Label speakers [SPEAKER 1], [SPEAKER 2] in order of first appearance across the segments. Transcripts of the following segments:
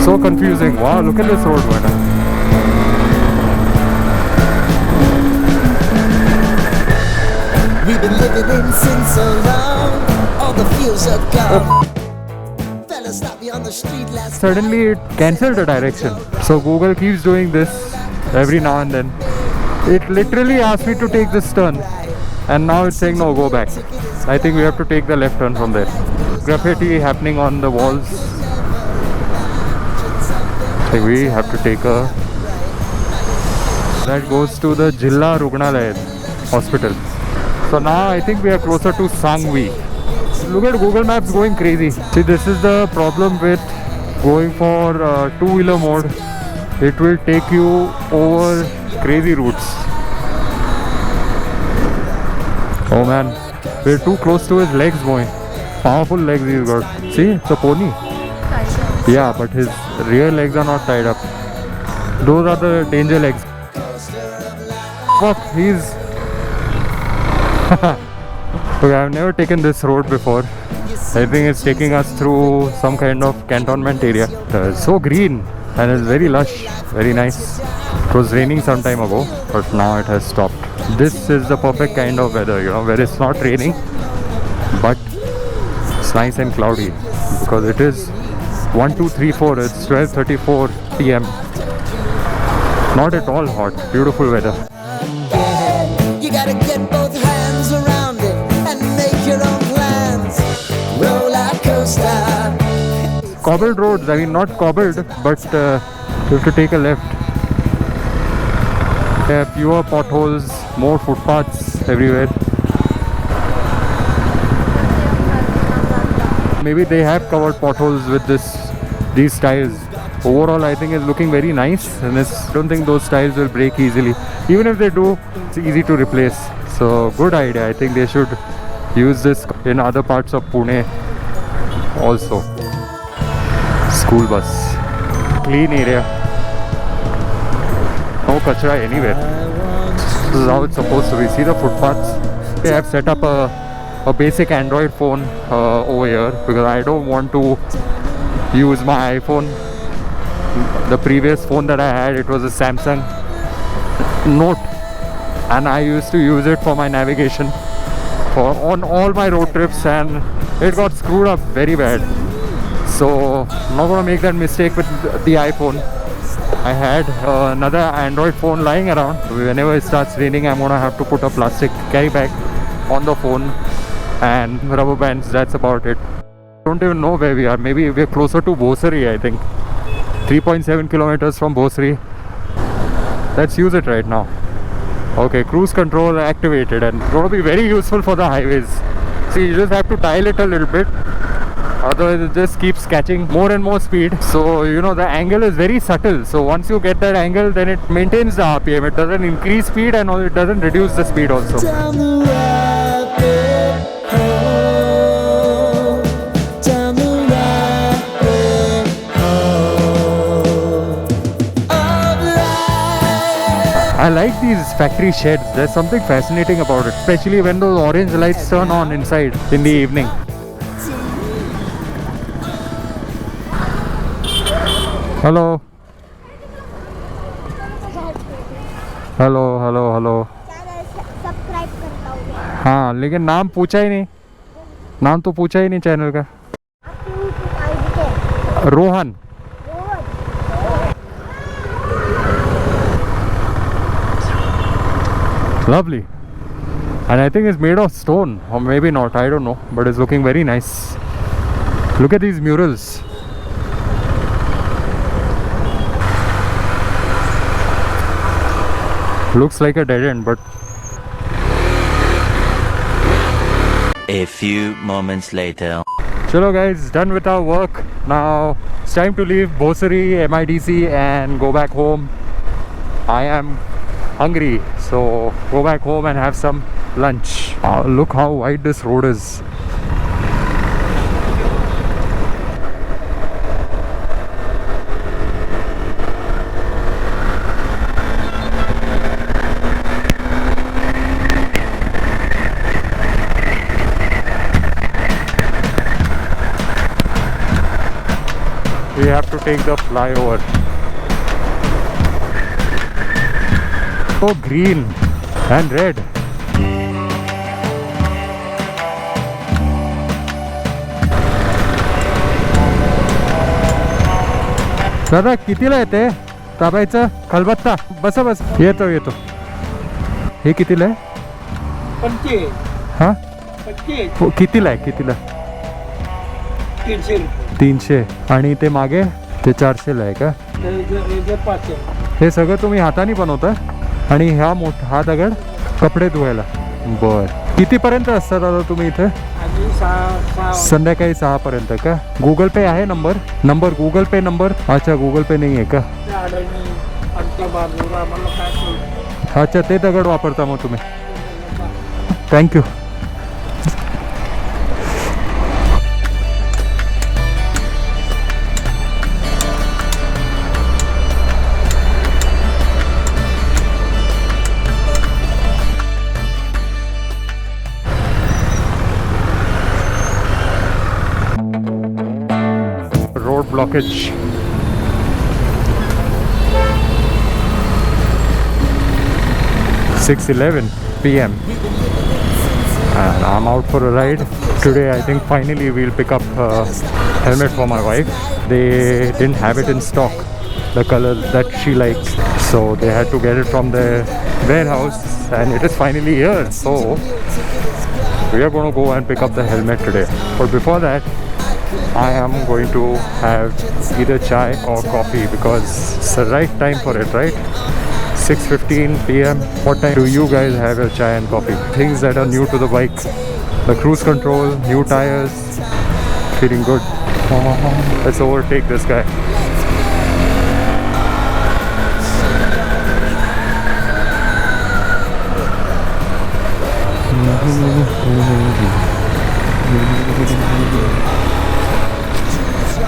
[SPEAKER 1] So confusing. Wow, look at this road, man.
[SPEAKER 2] We've been living in sin so long, all the feels are gone. Fella stopped me on the street last
[SPEAKER 1] Suddenly it cancelled the direction. So Google keeps doing this every now and then. It literally asked me to take this turn, and now it's saying no, go back. I think we have to take the left turn from there. Graffiti happening on the walls. I think we have to take a... That goes to the Jilla Rugnalaya hospital. So now I think we are closer to Sangvi. Look at Google Maps going crazy. See, this is the problem with going for two-wheeler mode. It will take you over crazy routes. Oh man, we're too close to his legs, boy. Powerful legs he's got. See, it's a pony. Yeah, but his rear legs are not tied up. Those are the danger legs. Fuck, he's... Okay, I've never taken this road before. I think it's taking us through some kind of cantonment area. It's so green and it's very lush, very nice. It was raining some time ago, but now it has stopped. This is the perfect kind of weather, you know, where it's not raining, but it's nice and cloudy, because it is 1, 2, 3, 4, it's 12:34 p.m. Not at all hot, beautiful weather.
[SPEAKER 2] You gotta get both hands around it and make your own plans. Roller coaster.
[SPEAKER 1] Cobbled roads, I mean not cobbled, but you have to take a left. There are fewer potholes, more footpaths everywhere. Maybe they have covered potholes with these tiles. Overall, I think it's looking very nice, and I don't think those tiles will break easily. Even if they do, it's easy to replace. So good idea. I think they should use this in other parts of Pune also. School bus. Clean area. No kachra anywhere. This is how it's supposed to be. See the footpaths? They have set up a basic Android phone over here, because I don't want to use my iPhone. The previous phone that I had, it was a Samsung Note, and I used to use it for my navigation on all my road trips, and it got screwed up very bad. So I'm not gonna make that mistake with the iPhone. I had another Android phone lying around. Whenever it starts raining, I'm gonna have to put a plastic carry bag on the phone and rubber bands. That's about it. Don't even know where we are. Maybe we're closer to Bhosari, I think. 3.7 kilometers from Bhosari. Let's use it right now. Okay, cruise control activated, and it's going to be very useful for the highways. See, you just have to dial it a little bit, otherwise it just keeps catching more and more speed. So you know, the angle is very subtle, so once you get that angle, then it maintains the RPM. It doesn't increase speed, and it doesn't reduce the speed also.
[SPEAKER 2] Down the rabbit hole, down the rabbit hole of life.
[SPEAKER 1] I like these factory sheds. There's something fascinating about it, especially when those orange lights turn on inside in the evening. Hello. Hello hello hello.
[SPEAKER 3] Subscribe करता हूँ.
[SPEAKER 1] हाँ, लेकिन नाम पूछा ही नहीं. नाम तो पूछा ही नहीं चैनल का.
[SPEAKER 3] आपकी यूट्यूब आईडी क्या है?
[SPEAKER 1] Rohan. Lovely. And I think it's made of stone, or maybe not, I don't know, but it's looking very nice. Look at these murals. Looks like a dead end, but
[SPEAKER 4] a few moments later.
[SPEAKER 1] Chalo guys, done with our work. Now it's time to leave Bhosari MIDC and go back home. I am hungry, so go back home and have some lunch. Look how wide this road is. we have to take the flyover. Oh, green and red. दादा कितीला येते ताबायचं खलबत्ता? बसा बस, येतो येतो. हे कितीला आहे?
[SPEAKER 5] 25
[SPEAKER 1] हा
[SPEAKER 5] 25
[SPEAKER 1] हो, कितीला आहे कितीला?
[SPEAKER 5] 300
[SPEAKER 1] 300. आणि ते मागे ते 400ला आहे का?
[SPEAKER 5] रुपये 500.
[SPEAKER 1] हे सगळं तुम्ही हाताने बनवता? आणि हा हा दगड कपडे धुवायला. बर. कितीपर्यंत असता दादा तुम्ही इथे?
[SPEAKER 5] आधी 6
[SPEAKER 1] संध्याकाळी 6 पर्यंत का? गुगल पे आहे नंबर गुगल पे नंबर? अच्छा, गुगल पे नाही आहे का?
[SPEAKER 5] अडणी आमच्या बाजूला आम्हाला काय कळलं.
[SPEAKER 1] अच्छा, ते दगड वापरता मग तुम्ही? Thank you. Road blockage. (6:11 p.m. and I'm out for a ride today. I think finally we'll pick up a helmet for my wife. They didn't have it in stock, the color that she likes, so they had to get it from the warehouse, and it is finally here. So we are going to go and pick up the helmet today. But before that, I am going to have either chai or coffee because it's the right time for it, right? 6:15 p.m. What time do you guys have your chai and coffee? Things that are new to the bike. The cruise control, new tires. Feeling good. Let's overtake this guy.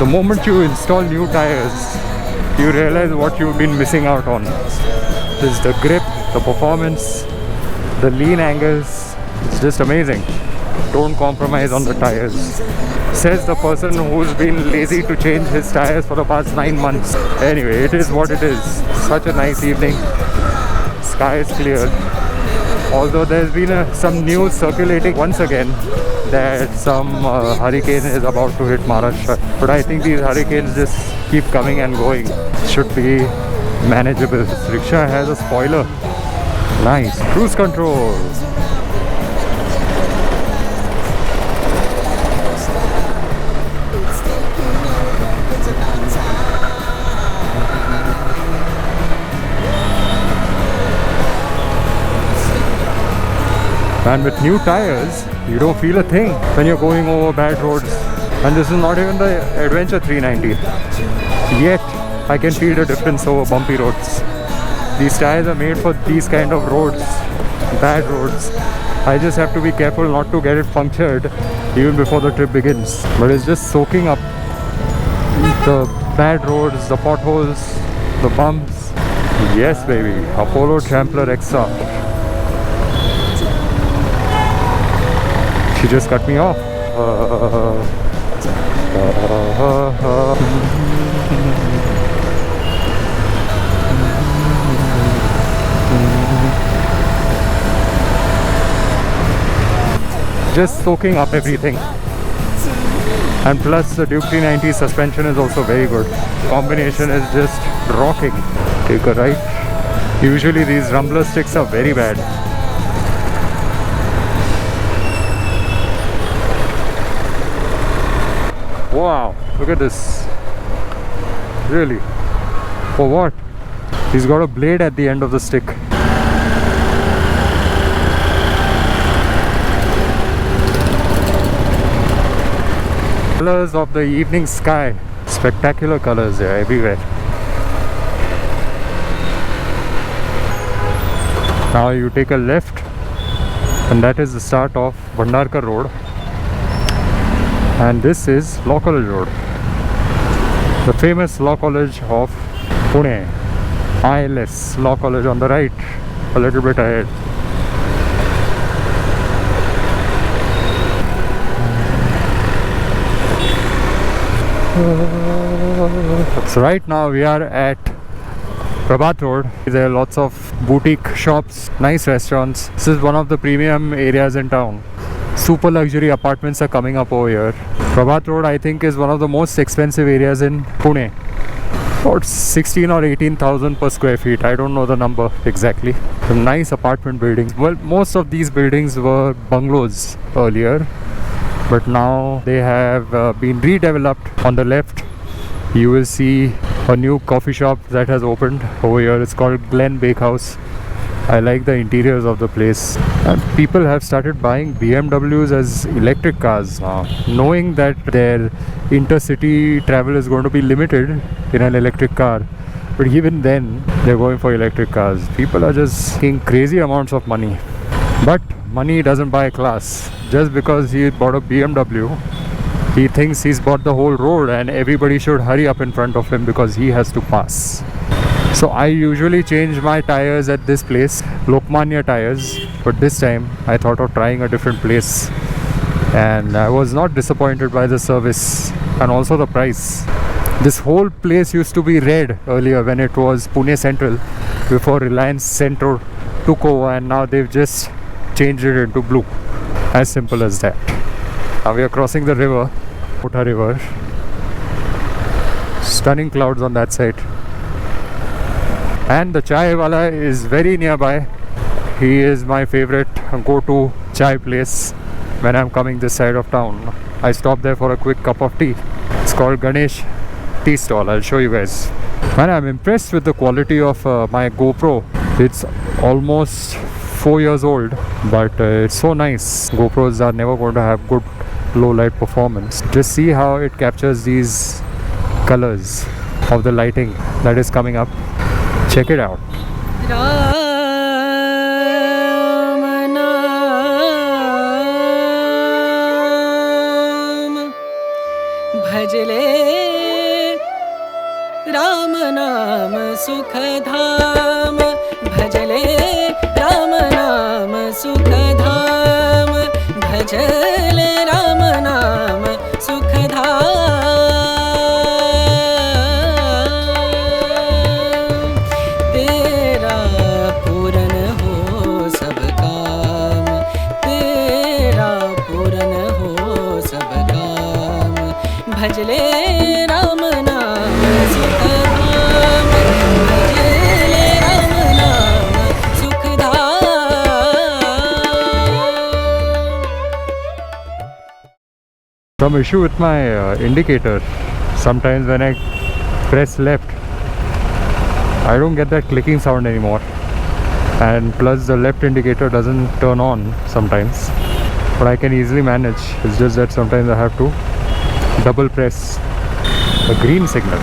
[SPEAKER 1] The moment you install new tires, you realize what you've been missing out on. Is the grip, the performance, the lean angles. It's just amazing. Don't compromise on the tires. Says the person who's been lazy to change his tires for the past 9 months. Anyway, it is what it is. Such a nice evening. Sky is clear. Although there's been some news circulating once again that some hurricane is about to hit Maharashtra. But I think these hurricanes just keep coming and going. Should be manageable. This rickshaw has a spoiler. Nice. Cruise control. And with new tires, you don't feel a thing when you're going over bad roads. And this is not even the Adventure 390. Yet, I can feel the difference over bumpy roads. These tires are made for these kind of roads, bad roads. I just have to be careful not to get it punctured even before the trip begins. But it's just soaking up the bad roads, the potholes, the bumps. Yes, baby, Apollo Trampler XR. She just cut me off. Just soaking up everything. And plus the Duke 390 suspension is also very good. Combination is just rocking. Take a right. Usually these rumbler sticks are very bad. Wow, look at this. Really? For what? He's got a blade at the end of the stick. Colors of the evening sky. Spectacular colors there everywhere. Now you take a left, and that is the start of Bhandarkar Road. And this is Law College Road, the famous Law College of Pune. ILS Law College on the right, a little bit ahead. So right now we are at Prabhat Road. There are lots of boutique shops, nice restaurants. This is one of the premium areas in town. Super luxury apartments are coming up over here. Prabhat Road, I think, is one of the most expensive areas in Pune. About 16 or 18,000 per square feet. I don't know the number exactly. Some nice apartment buildings. Well, most of these buildings were bungalows earlier, but now they have been redeveloped. On the left, you will see a new coffee shop that has opened over here. It's called Glen Bakehouse. I like the interiors of the place. And people have started buying BMWs as electric cars now, knowing that their intercity travel is going to be limited in an electric car. But even then, they're going for electric cars. People are just paying crazy amounts of money. But money doesn't buy class. Just because he bought a BMW, he thinks he's bought the whole road and everybody should hurry up in front of him because he has to pass. So I usually change my tires at this place, Lokmanya Tires, but this time I thought of trying a different place, and I was not disappointed by the service and also the price. This whole place used to be red earlier when it was Pune Central, before Reliance Centro took over, and now they've just changed it into blue. As simple as that. Now we are crossing the river, Mota River. Stunning clouds on that side. And the chai wala is very nearby. He is my favorite go-to chai place when I'm coming this side of town. I stop there for a quick cup of tea. It's called Ganesh Tea Stall. I'll show you guys. And I'm impressed with the quality of my GoPro. It's almost 4 years old, but it's so nice. GoPros are never going to have good low light performance. Just see how it captures these colors of the lighting that is coming up. Check it out.
[SPEAKER 6] Ram Naam Bhajle Ram Naam Sukh Dham Bhajle Ram Naam Sukh Dham Bhajle Ram Naam Sukh Dham भजले राम नाम सुख धाम भजले राम नाम सुख धाम.
[SPEAKER 1] Some issue with my indicator. Sometimes when I press left, I don't get that clicking sound anymore, and plus the left indicator doesn't turn on sometimes, but I can easily manage. It's just that sometimes I have to double press the green signal.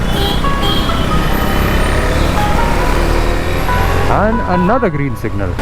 [SPEAKER 1] And another green signal.